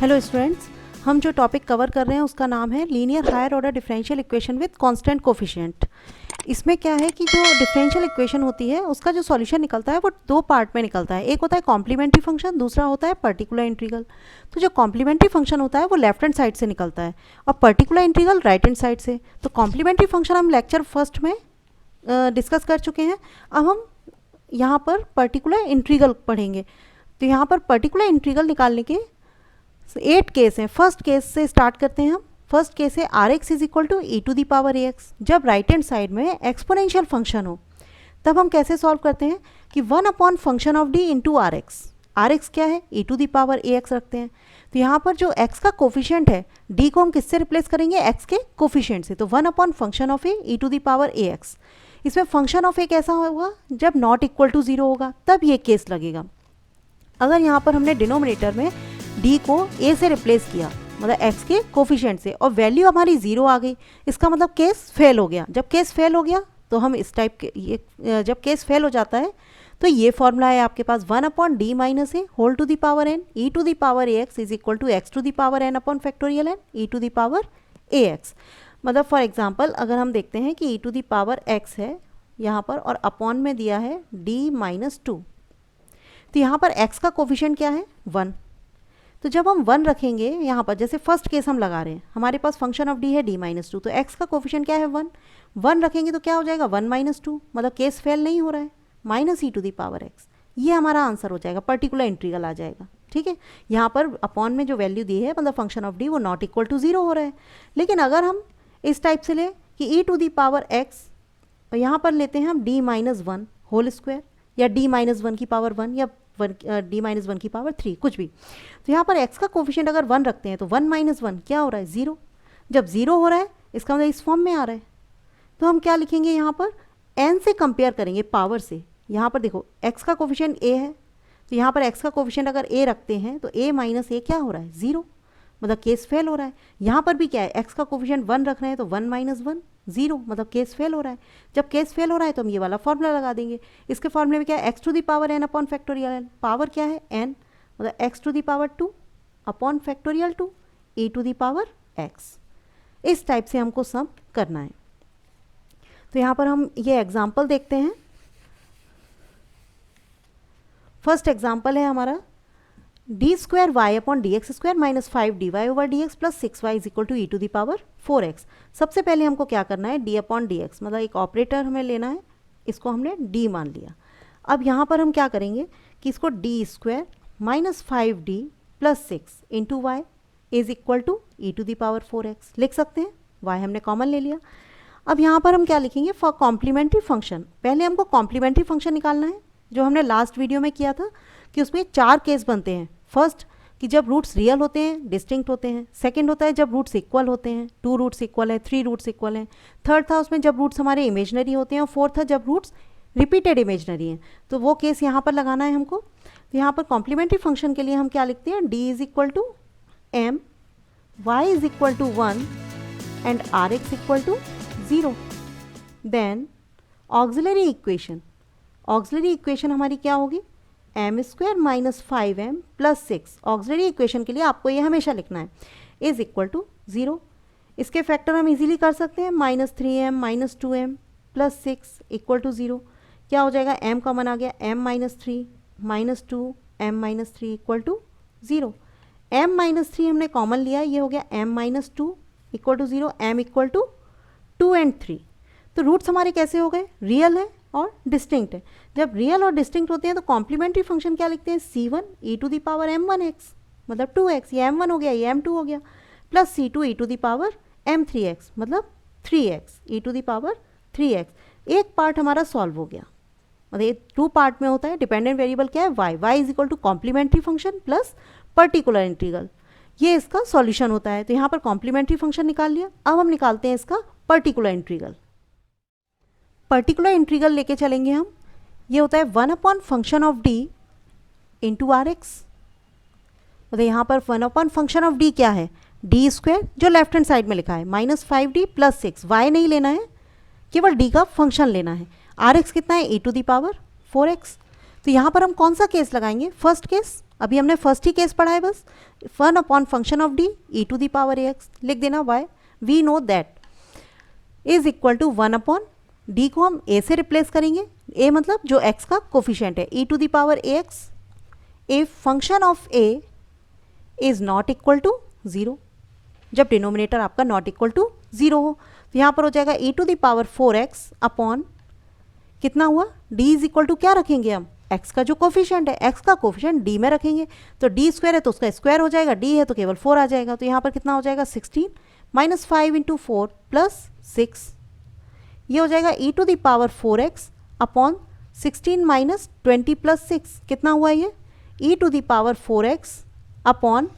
Hello students, हम जो topic cover कर रहे हैं उसका नाम है linear higher order differential equation with constant coefficient. इसमें क्या है कि जो डिफरेंशियल इक्वेशन होती है उसका जो सॉल्यूशन निकलता है वो दो पार्ट में निकलता है। एक होता है कॉम्प्लीमेंट्री फंक्शन, दूसरा होता है पर्टिकुलर इंटीग्रल। तो जो कॉम्प्लीमेंट्री फंक्शन होता है वो लेफ्ट हैंड साइड से निकलता है और particular integral right hand side से। तो कॉम्प्लीमेंट्री फंक्शन हम लेक्चर फर्स्ट में डिस्कस कर चुके हैं। अब हम यहाँ पर पर्टिकुलर इंटीग्रल पढ़ेंगे। तो यहाँ पर पर्टिकुलर इंटीग्रल निकालने के 8 केस हैं। फर्स्ट केस से स्टार्ट करते हैं हम। फर्स्ट केस है R X is equal to E to the power A X. जब राइट हैंड साइड में एक्सपोनेंशियल फंक्शन हो तब हम कैसे सॉल्व करते हैं कि 1 upon function of D into R X. R X क्या है, E to the power A X रखते हैं। तो यहाँ पर जो एक्स का कोफिशिएंट है डी को हम किससे रिप्लेस करेंगे, एक्स के कोफिशिएंट से। तो 1 upon function of A E to the power A X. इसमें फंक्शन ऑफ ए कैसा होगा, जब नॉट इक्वल टू 0 होगा तब ये केस लगेगा। अगर यहाँ पर हमने डिनोमिनेटर में डी को ए से रिप्लेस किया, मतलब एक्स के कोफिशिएंट से, और वैल्यू हमारी 0 आ गई, इसका मतलब केस फेल हो गया। जब केस फेल हो गया तो हम इस टाइप के जब केस फेल हो जाता है तो ये फॉर्मूला है आपके पास 1 upon D minus A whole to the power N E to the power A X is equal to X to the power N upon factorial N E to the power A X. मतलब for example अगर हम देखते हैं कि E to the power X है यहाँ पर और अपॉन में दिया है डी माइनस 2, तो यहाँ पर x का कोफिशिएंट क्या है, 1। तो जब हम 1 रखेंगे यहाँ पर, जैसे फर्स्ट केस हम लगा रहे हैं, हमारे पास फंक्शन ऑफ d है d माइनस 2, तो x का कोफिशिएंट क्या है, 1। 1 रखेंगे तो क्या हो जाएगा, 1 माइनस 2, मतलब केस फेल नहीं हो रहा है, minus E to the power x। ये हमारा आंसर हो जाएगा, पर्टिकुलर इंटीग्रल आ जाएगा। ठीक है, यहाँ पर अपॉन में जो वैल्यू दी है मतलब फंक्शन ऑफ d वो नॉट इक्वल टू 0 हो रहा है। लेकिन अगर हम इस टाइप से लें कि E to the power x, और यहाँ पर लेते हैं हम d माइनस 1 होल स्क्वायर, या d माइनस 1 की पावर 1, या डी माइनस 1 की पावर 3, कुछ भी। तो यहाँ पर x का कोफिशिएंट अगर 1 रखते हैं तो 1 माइनस 1 क्या हो रहा है, 0। जब 0 हो रहा है इसका मतलब इस फॉर्म में आ रहा है, तो हम क्या लिखेंगे यहाँ पर, n से कंपेयर करेंगे पावर से। यहाँ पर देखो x का कोफिशिएंट a है, तो यहाँ पर x का कोफिशिएंट अगर a रखते हैं तो a माइनस a क्या हो रहा है, 0, मतलब केस फेल हो रहा है। यहाँ पर भी क्या है, x का कोफिशिएंट 1 रख रहे हैं तो 1 माइनस 1 0, मतलब केस फेल हो रहा है। जब केस फेल हो रहा है तो हम ये वाला फॉर्मूला लगा देंगे। इसके फॉर्मूले में क्या है, X to the power N upon factorial N, power क्या है n, मतलब X to the power 2 upon factorial 2 e to the power x। इस टाइप से हमको सम करना है। तो यहाँ पर हम ये एग्जाम्पल देखते हैं। फर्स्ट एग्जाम्पल है हमारा D square Y upon D X square minus 5 D Y over D X plus 6 Y is equal to E to the power 4x। सबसे पहले हमको क्या करना है, डी अपॉन डी एक्स, मतलब एक ऑपरेटर हमें लेना है, इसको हमने डी मान लिया। अब यहाँ पर हम क्या करेंगे कि इसको D square minus 5d plus 6 into Y is equal to E to the power 4x लिख सकते हैं। y हमने कॉमन ले लिया। अब यहाँ पर हम क्या लिखेंगे, फॉर कॉम्प्लीमेंट्री फंक्शन, पहले हमको कॉम्प्लीमेंट्री फंक्शन निकालना है जो हमने लास्ट वीडियो में किया था कि उसमें 4 केस बनते हैं। फर्स्ट कि जब रूट्स रियल होते हैं, डिस्टिंक्ट होते हैं। सेकंड होता है जब रूट्स इक्वल होते हैं, 2 रूट्स इक्वल है, 3 रूट्स इक्वल हैं। थर्ड था उसमें जब रूट्स हमारे इमेजनरी होते हैं, और फोर्थ था जब रूट्स रिपीटेड इमेजनरी हैं। तो वो केस यहाँ पर लगाना है हमको। तो यहाँ पर कॉम्प्लीमेंट्री फंक्शन के लिए हम क्या लिखते हैं, D is equal to M, Y is equal to 1 and R X equal to 0। Then auxiliary equation, auxiliary equation हमारी क्या होगी, M square minus 5m plus 6। Auxiliary equation के लिए आपको ये हमेशा लिखना है, इज इक्वल टू 0। इसके फैक्टर हम इजीली कर सकते हैं, minus 3m minus 2m plus 6 equal to 0। क्या हो जाएगा, m कॉमन आ गया, m minus 3 minus 2 m minus 3 equal to 0। m minus 3 हमने कॉमन लिया, ये हो गया m minus 2 equal to 0, m equal to 2 and 3। तो रूट्स हमारे कैसे हो गए, रियल है और डिस्टिंक्ट है। जब रियल और डिस्टिंक्ट होते हैं तो कॉम्प्लीमेंट्री फंक्शन क्या लिखते हैं, c1 e to the power m1x, मतलब 2x, ये m1 हो गया, ये m2 हो गया, plus c2 e to the power m3x, मतलब 3x e to the power 3x। एक पार्ट हमारा सॉल्व हो गया, मतलब ये 2 पार्ट में होता है। डिपेंडेंट वेरिएबल क्या है, y is equal to complementary function plus particular integral, ये इसका सॉल्यूशन होता है। तो यहाँ पर कॉम्प्लीमेंट्री फंक्शन निकाल लिया। अब हम निकालते हैं इसका पर्टिकुलर इंटीग्रल। पर्टिकुलर इंटीग्रल लेके चलेंगे हम, ये होता है 1 upon function of d into R X. मतलब यहाँ पर 1 अपॉन फंक्शन ऑफ d क्या है, डी स्क्वायर जो लेफ्ट हैंड साइड में लिखा है माइनस 5d प्लस 6, y नहीं लेना है, केवल d का फंक्शन लेना है। आर एक्स कितना है, e to the power 4x। तो यहाँ पर हम कौन सा केस लगाएंगे, फर्स्ट केस अभी हमने फर्स्ट ही केस पढ़ा है बस, 1 upon function of D E to the power A X लिख देना। Y we know that is equal to 1 upon D को हम ए से रिप्लेस करेंगे, ए मतलब जो एक्स का कोफिशिएंट है, E to the power A X if function of A is not equal to 0, जब डिनोमिनेटर आपका नॉट इक्वल टू 0 हो। तो यहाँ पर हो जाएगा E to the power 4x upon कितना हुआ, d इज इक्वल टू क्या रखेंगे हम, x का जो कोफिशिएंट है, x का कोफिशिएंट d में रखेंगे, तो d स्क्वायर है तो उसका स्क्वायर हो जाएगा, d है तो केवल 4 आ जाएगा। तो यहाँ पर कितना हो जाएगा 16 माइनस 5 इंटू 4 प्लस 6, ये हो जाएगा E to the power 4x upon 16 minus 20 plus 6, कितना हुआ ये E to the power 4x upon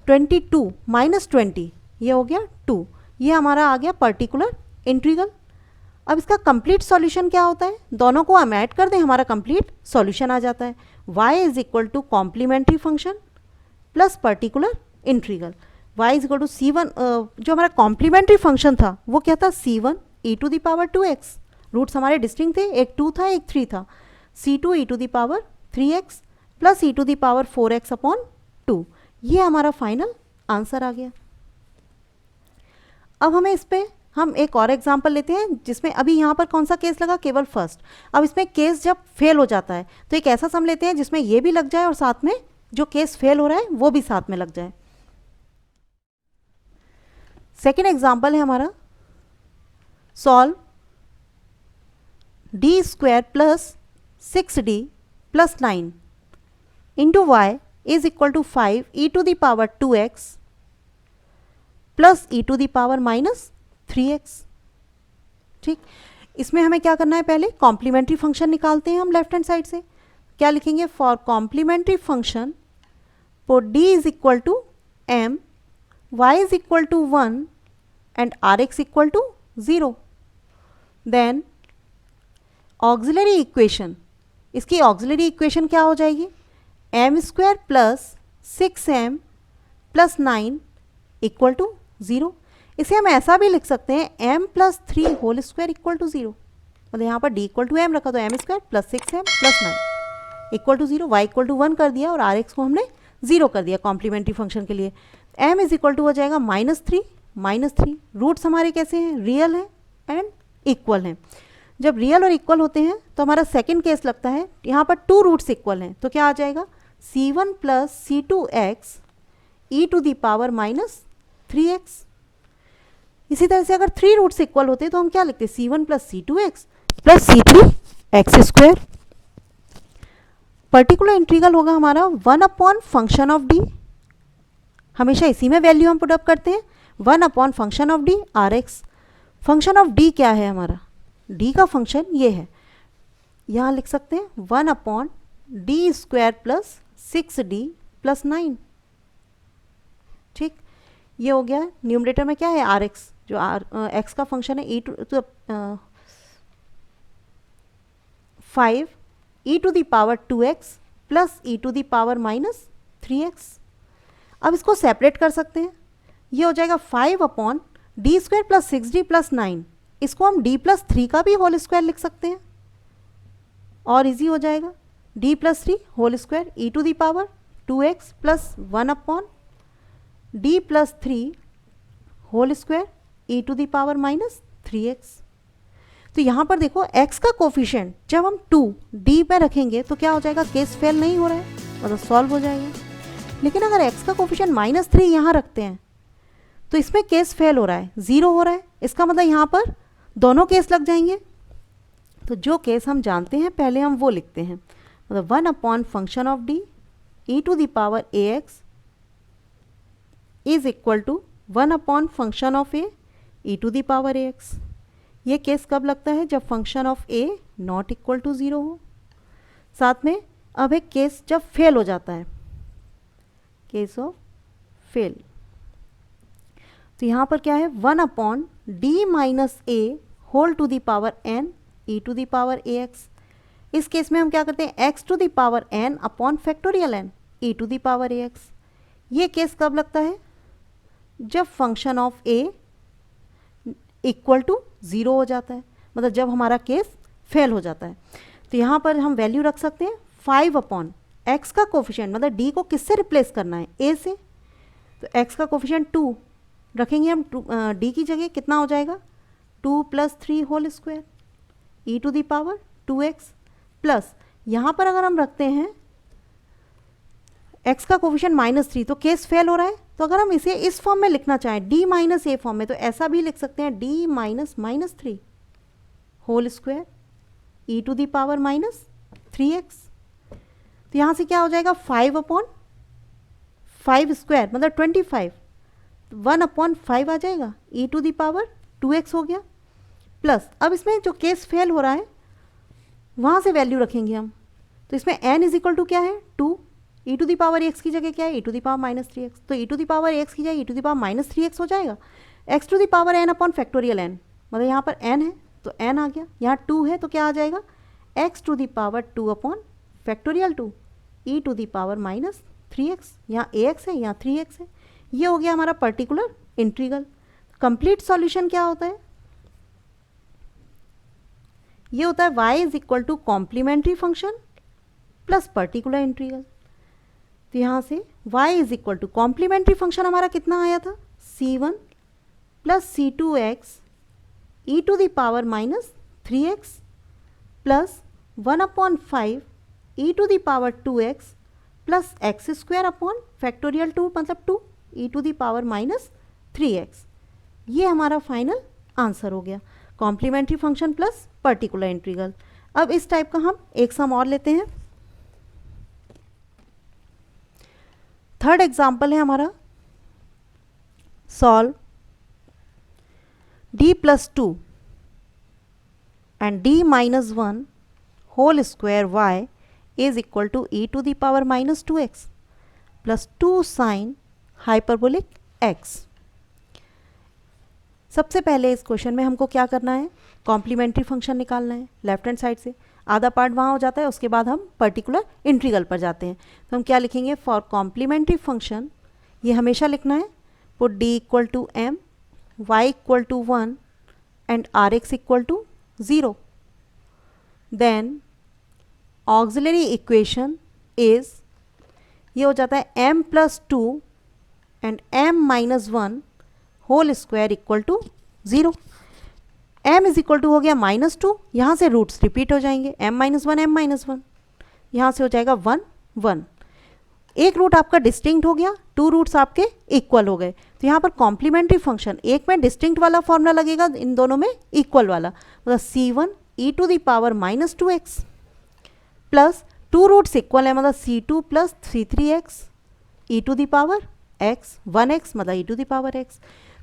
22 minus 20, ये हो गया 2, ये हमारा आ गया पर्टिकुलर इंटीग्रल। अब इसका कंप्लीट सॉल्यूशन क्या होता है, दोनों को हम ऐड कर दें हमारा कंप्लीट सॉल्यूशन आ जाता है। y is equal to complementary function plus particular integral, y is equal to c1, जो हमारा कॉम्प्लीमेंट्री फंक्शन था वो क्या था c1 e to the power 2x, roots हमारे डिस्टिंक्ट थे, एक 2 था एक 3 था, c2 e to the power 3x plus e to the power 4x upon 2, ये हमारा फाइनल आंसर आ गया। अब हमें इस पे हम एक और एग्जांपल लेते हैं जिसमें अभी यहाँ पर कौन सा केस लगा, केवल फर्स्ट। अब इसमें केस जब फेल हो जाता है तो एक ऐसा सम लेते हैं जिसमें ये भी लग जाए और साथ में जो केस फेल हो रहा है वो भी साथ में लग जाए। सेकेंड एग्जांपल है हमारा, solve D square plus 6d plus 9 into Y is equal to 5 E to the power 2x plus E to the power minus 3x। ठीक, इसमें हमें क्या करना है, पहले कॉम्प्लीमेंट्री फंक्शन निकालते हैं हम लेफ्ट हैंड साइड से। क्या लिखेंगे, for complementary function put d is equal to m, y is equal to 1 and rx equal to 0। Then auxiliary equation, इसकी ऑक्सिलरी इक्वेशन क्या हो जाएगी, m square plus 6m plus 9 equal to 0। इसे हम ऐसा भी लिख सकते हैं m plus 3 whole square equal to 0, मतलब यहाँ पर d इक्वल टू m रखा तो m square plus 6m plus 9 equal to 0, y equal to 1 कर दिया और rx को हमने 0 कर दिया कॉम्प्लीमेंट्री फंक्शन के लिए। m इज इक्वल टू हो जाएगा -3, रूट्स हमारे कैसे हैं, रियल हैं एंड इक्वल हैं। जब रियल और इक्वल होते हैं तो हमारा सेकेंड केस लगता है, यहाँ पर 2 रूट्स इक्वल हैं तो क्या आ जाएगा c1 plus c2x E to the power minus 3x। इसी तरह से अगर 3 रूट्स इक्वल होते तो हम क्या लिखते, c1 plus c2x plus c3x square. Particular integral होगा हमारा 1 अपॉन फंक्शन ऑफ d, हमेशा इसी में वैल्यू हम पुटअप करते हैं, 1 upon function of d rx। Function of d क्या है हमारा, d का फंक्शन ये है, यहाँ लिख सकते हैं 1 upon D square plus 6d plus 9। ठीक, ये हो गया, न्यूमरेटर में क्या है rx, जो x का फंक्शन है, e to 5 e to the power 2x plus e to the power minus 3x। अब इसको सेपरेट कर सकते हैं, ये हो जाएगा 5 upon D square plus 6d plus 9, इसको हम d प्लस 3 का भी होल स्क्वायर लिख सकते हैं और इजी हो जाएगा, d plus 3 whole square e to the power 2x plus 1 upon d plus 3 whole square e to the power minus 3x। तो यहाँ पर देखो x का कोफिशिएंट जब हम 2 d पे रखेंगे तो क्या हो जाएगा, केस फेल नहीं हो रहा है, मतलब सॉल्व हो जाएगा। लेकिन अगर x का कोफिशिएंट -3 यहाँ रखते हैं तो इसमें केस फेल हो रहा है, 0 हो रहा है, इसका मतलब यहाँ पर दोनों केस लग जाएंगे। तो जो केस हम जानते हैं पहले हम वो लिखते हैं, मतलब 1 upon function of d e to the power ax is equal to 1 upon function of a e to the power ax। ये केस कब लगता है, जब function of a not equal to 0 हो। साथ में अब एक केस जब फेल हो जाता है, केस ऑफ फेल, तो यहाँ पर क्या है 1 upon D minus A whole to the power n e to the power ax। इस केस में हम क्या करते हैं, x to the power n upon factorial n e to the power ax। ये केस कब लगता है, जब function of a equal to 0 हो जाता है, मतलब जब हमारा केस फेल हो जाता है। तो यहाँ पर हम वैल्यू रख सकते हैं 5 अपॉन x का कोफिशिएंट मतलब d को किससे रिप्लेस करना है, a से, तो x का कोफिशिएंट 2 रखेंगे हम, d की जगह कितना हो जाएगा 2 + 3 whole square e to the power 2x plus यहाँ पर अगर हम रखते हैं x का कोफिशिएंट -3 तो केस फेल हो रहा है, तो अगर हम इसे इस फॉर्म में लिखना चाहें d - a फॉर्म में तो ऐसा भी लिख सकते हैं d - -3 whole square e to the power -3x। तो यहाँ से क्या हो जाएगा 5/5 स्क्वायर मतलब 25, 1/5 आ जाएगा e to the power 2x हो गया। प्लस अब इसमें जो केस फेल हो रहा है वहाँ से वैल्यू रखेंगे हम, तो इसमें n = क्या है 2, e to the power x की जगह क्या है e to the power -3x, तो e to the power x की जगह e to the power -3x हो जाएगा, x to the power n/n मतलब यहाँ पर n है तो n आ गया, यहाँ 2 है तो क्या आ जाएगा x to the power 2/2 e to the power -3x, यहाँ ax है यहाँ 3x है। ये हो गया हमारा पर्टिकुलर इंटीग्रल। कंप्लीट सॉल्यूशन क्या होता है, ये होता है y = complementary function plus particular integral. तो यहाँ से y = कॉम्प्लीमेंट्री फंक्शन हमारा कितना आया था c1 + c2x e to the power -3x plus 1/5 e to the power 2x plus x² 2 मतलब 2 e to the power -3x। ये हमारा फाइनल आंसर हो गया, complementary function plus particular integral. अब इस टाइप का हम एक सम और लेते हैं। थर्ड एग्जाम्पल है हमारा, solve d + 2 and d - 1 whole square y = e to the power -2x plus 2 sin hyperbolic x। सबसे पहले इस क्वेश्चन में हमको क्या करना है, कॉम्प्लीमेंट्री फंक्शन निकालना है। लेफ्ट हैंड साइड से आधा पार्ट वहाँ हो जाता है, उसके बाद हम पर्टिकुलर इंटीग्रल पर जाते हैं। तो हम क्या लिखेंगे, फॉर कॉम्प्लीमेंट्री फंक्शन ये हमेशा लिखना है, put d = m, y = 1 and rx = 0। Then auxiliary equation is, ये हो जाता है m + 2 and m - 1 whole square = 0। m = हो गया -2, यहाँ से रूट्स रिपीट हो जाएंगे, m - 1 m - 1, यहाँ से हो जाएगा 1 1। एक रूट आपका डिस्टिंक्ट हो गया, 2 रूट्स आपके इक्वल हो गए। तो यहाँ पर कॉम्प्लीमेंट्री फंक्शन एक में डिस्टिंक्ट वाला फॉर्मूला लगेगा, इन दोनों में इक्वल वाला, मतलब c1 e to the power -2x plus 2 roots equal है मतलब c2 + c3x e to the power x, 1x मतलब e to the power x।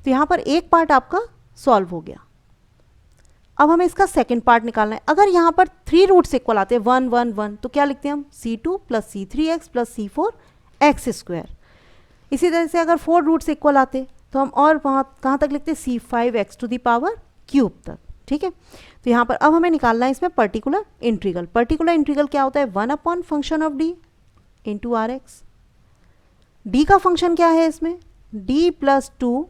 तो यहाँ पर एक पार्ट आपका सॉल्व हो गया। अब हमें इसका सेकंड पार्ट निकालना है। अगर यहाँ पर 3 रूट्स इक्वल आते हैं 1 1 1 तो क्या लिखते हैं हम, c2 + c3x + c4x²। इसी तरह से अगर 4 रूट्स इक्वल आते तो हम और वहाँ कहाँ तक लिखते हैं, c5x to the power cube तक। ठीक है, तो यहाँ पर अब हमें निकालना है इसमें पर्टिकुलर इंटीग्रल। पर्टिकुलर इंटीग्रल क्या होता है, 1/function × rx। d का फंक्शन क्या है इसमें, d + 2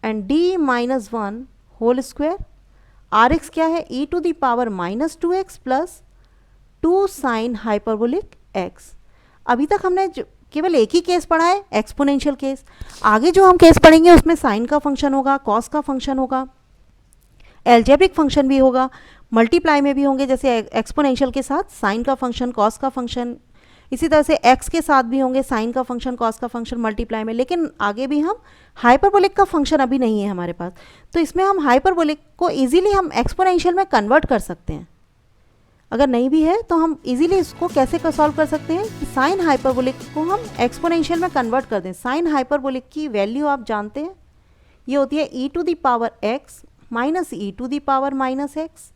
and d - 1 whole square, rx क्या है e to the power -2x plus 2 sin hyperbolic x। अभी तक हमने केवल एक ही केस पढ़ा है, एक्सपोनेंशियल केस। आगे जो हम केस पढ़ेंगे उसमें साइन का फंक्शन होगा, कॉस का फंक्शन होगा, एल्जेब्रिक फंक्शन भी होगा, मल्टीप्लाई में भी होंगे, जैसे एक्सपोनेंशियल के साथ साइन का फंक्शन, कॉस का फंक्शन, इसी तरह से एक्स के साथ भी होंगे साइन का फंक्शन, कॉस का फंक्शन, मल्टीप्लाई में। लेकिन आगे भी हम हाइपरबोलिक का फंक्शन अभी नहीं है हमारे पास, तो इसमें हम हाइपरबोलिक को इजीली हम एक्सपोनेंशियल में कन्वर्ट कर सकते हैं। अगर नहीं भी है तो हम इजीली इसको कैसे सॉल्व कर सकते हैं कि साइन हाइपरबोलिक को हम एक्सपोनेंशियल में कन्वर्ट कर दें। साइन हाइपरबोलिक की वैल्यू आप जानते हैं, ये होती है e to the power x minus e to the power -x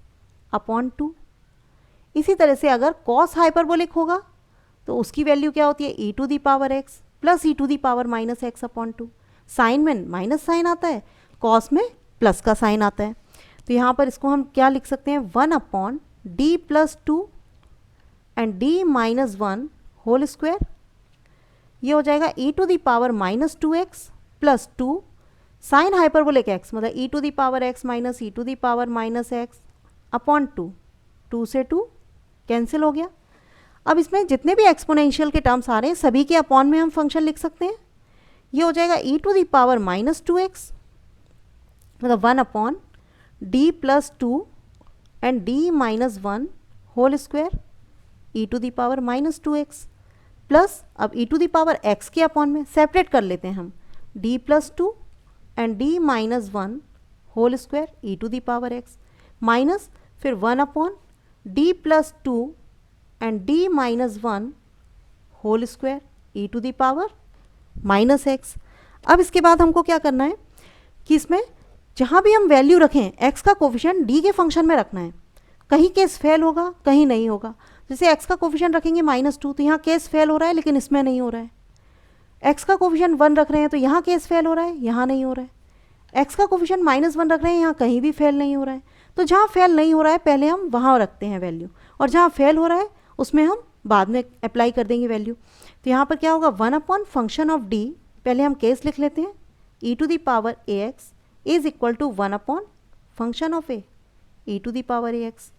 upon 2। इसी तरह से अगर कॉस हाइपरबोलिक होगा तो उसकी वैल्यू क्या होती है, e to the power x plus e to the power -x upon 2। Sine में माइनस साइन आता है, कॉस में प्लस का साइन आता है। तो यहाँ पर इसको हम क्या लिख सकते हैं, 1/d + 2 and d - 1 whole square. ये हो जाएगा e to the power -2x plus 2 sine hyperbolic x मतलब e to the power x minus e to the power -x upon 2। 2 से 2 कैंसिल हो गया। अब इसमें जितने भी एक्सपोनेंशियल के टर्म्स आ रहे हैं सभी के अपॉन में हम फंक्शन लिख सकते हैं। ये हो जाएगा e to the power -2x, मतलब 1 upon d plus 2 and d minus 1 whole square e to the power -2x plus, अब e to the power x के अपॉन में सेपरेट कर लेते हैं हम, d plus 2 and d minus 1 whole square e to the power x minus फिर 1 upon d plus 2 and d minus 1 whole square e to the power minus x। अब इसके बाद हमको क्या करना है कि इसमें जहाँ भी हम वैल्यू रखें x का कोफिशिएंट d के फंक्शन में रखना है। कहीं केस फेल होगा, कहीं नहीं होगा। जैसे x का कोफिशिएंट रखेंगे -2 तो यहाँ केस फेल हो रहा है लेकिन इसमें नहीं हो रहा है। x का कोफिशिएंट 1 रख रहे हैं तो यहाँ केस फेल हो रहा है, यहाँ नहीं हो रहा है। x का कोफिशिएंट -1 रख रहे हैं, यहाँ कहीं भी फेल नहीं हो रहा है। तो जहाँ फेल नहीं हो रहा है पहले हम वहाँ रखते हैं वैल्यू, और जहाँ फेल हो रहा है उसमें हम बाद में अप्लाई कर देंगे वैल्यू। तो यहाँ पर क्या होगा, 1 अपॉन फंक्शन ऑफ d, पहले हम केस लिख लेते हैं, e to the power ax is equal to 1 upon function of a e to the power ax।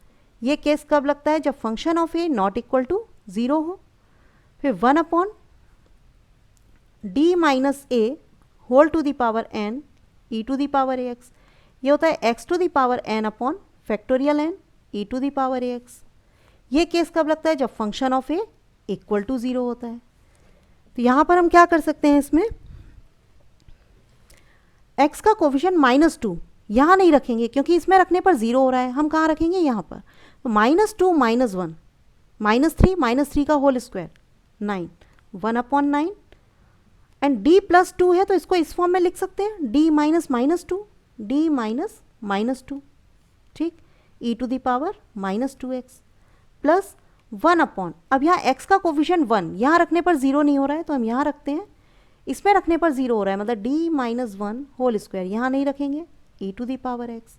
ये केस कब लगता है, जब function of a not equal to 0 हो। फिर 1 upon d minus a whole to the power n e to the power ax। ये होता है x to the power n upon factorial n e to the power ax। ये case कब लगता है, जब function of a equal to 0 होता है। तो यहाँ पर हम क्या कर सकते हैं, इसमें x का कोफिशिएंट -2 यहाँ नहीं रखेंगे क्योंकि इसमें रखने पर 0 हो रहा है। हम कहाँ रखेंगे, यहाँ पर। तो -2 -1 -3 का whole square 9 1 upon 9 and d plus 2 है तो इसको इस फॉर्म में लिख सकते हैं, d माइनस -2 d माइनस -2, ठीक, e to the power -2x plus 1 upon, अब यहाँ x का कोफिशिएंट 1 यहाँ रखने पर 0 नहीं हो रहा है तो हम यहाँ रखते हैं, इसमें रखने पर 0 हो रहा है, मतलब d माइनस 1 होल स्क्वायर यहाँ नहीं रखेंगे, e to the power x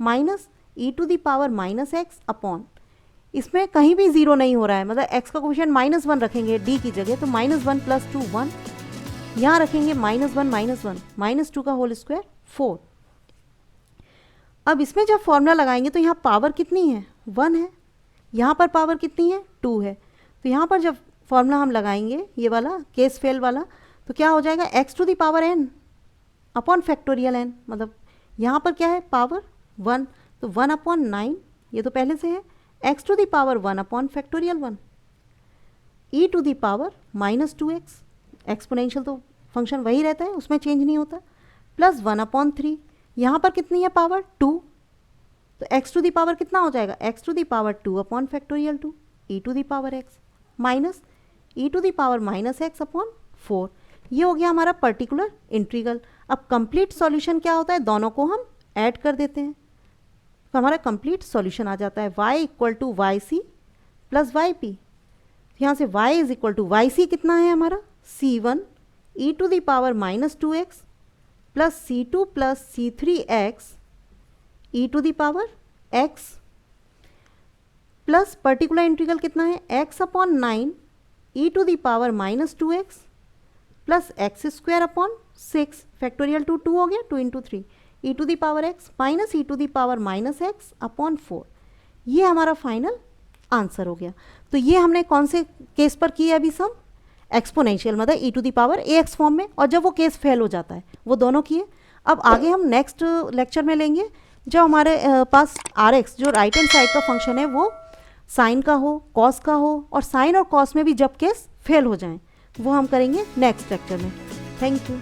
minus e to the power -x upon, इसमें कहीं भी 0 नहीं हो रहा है, मतलब x का कोफिशिएंट -1 रखेंगे d की जगह, तो -1 प्लस 2 1, यहाँ रखेंगे -1 -2 का होल स्क्वायर 4। अब इसमें जब फॉर्मूला लगाएंगे तो यहाँ पावर कितनी है, 1 है, यहाँ पर पावर कितनी है, 2 है। तो यहाँ पर जब फॉर्मूला हम लगाएंगे ये वाला केस फेल वाला, तो क्या हो जाएगा, x to the power n upon factorial n, मतलब यहाँ पर क्या है, पावर 1, तो 1 अपॉन 9 ये तो पहले से है, x to the power 1 upon factorial 1 e to the power -2x, exponential तो फंक्शन वही रहता है, उसमें चेंज नहीं होता, प्लस 1 अपॉन 3, यहाँ पर कितनी है पावर 2, तो x टू द पावर कितना हो जाएगा, x to the power 2 upon factorial 2 e to the power x minus e to the power -x upon 4। ये हो गया हमारा पर्टिकुलर इंटीग्रल। अब कंप्लीट सॉल्यूशन क्या होता है, दोनों को हम ऐड कर देते हैं तो हमारा कंप्लीट सॉल्यूशन आ जाता है, y equal to y c plus y p. यहाँ से y is equal to y c कितना है हमारा, c1 e to the power -2x plus c2 plus c3x e to the power x plus particular integral कितना है, x upon 9 e to the power -2x plus x square upon 6 factorial 2 हो गया, 2 into 3 e to the power x minus e to the power -x upon 4। ये हमारा final answer हो गया। तो ये हमने कौन से केस पर किया अभी सम, एक्सपोनेंशियल, मतलब e to the power ax form में, और जब वो केस फेल हो जाता है वो दोनों किए। अब आगे हम नेक्स्ट लेक्चर में लेंगे जब हमारे पास rx जो राइट हैंड साइड का फंक्शन है वो साइन का हो, कॉस का हो, और साइन और कॉस में भी जब केस फेल हो जाएं वो हम करेंगे नेक्स्ट लेक्चर में। Thank you.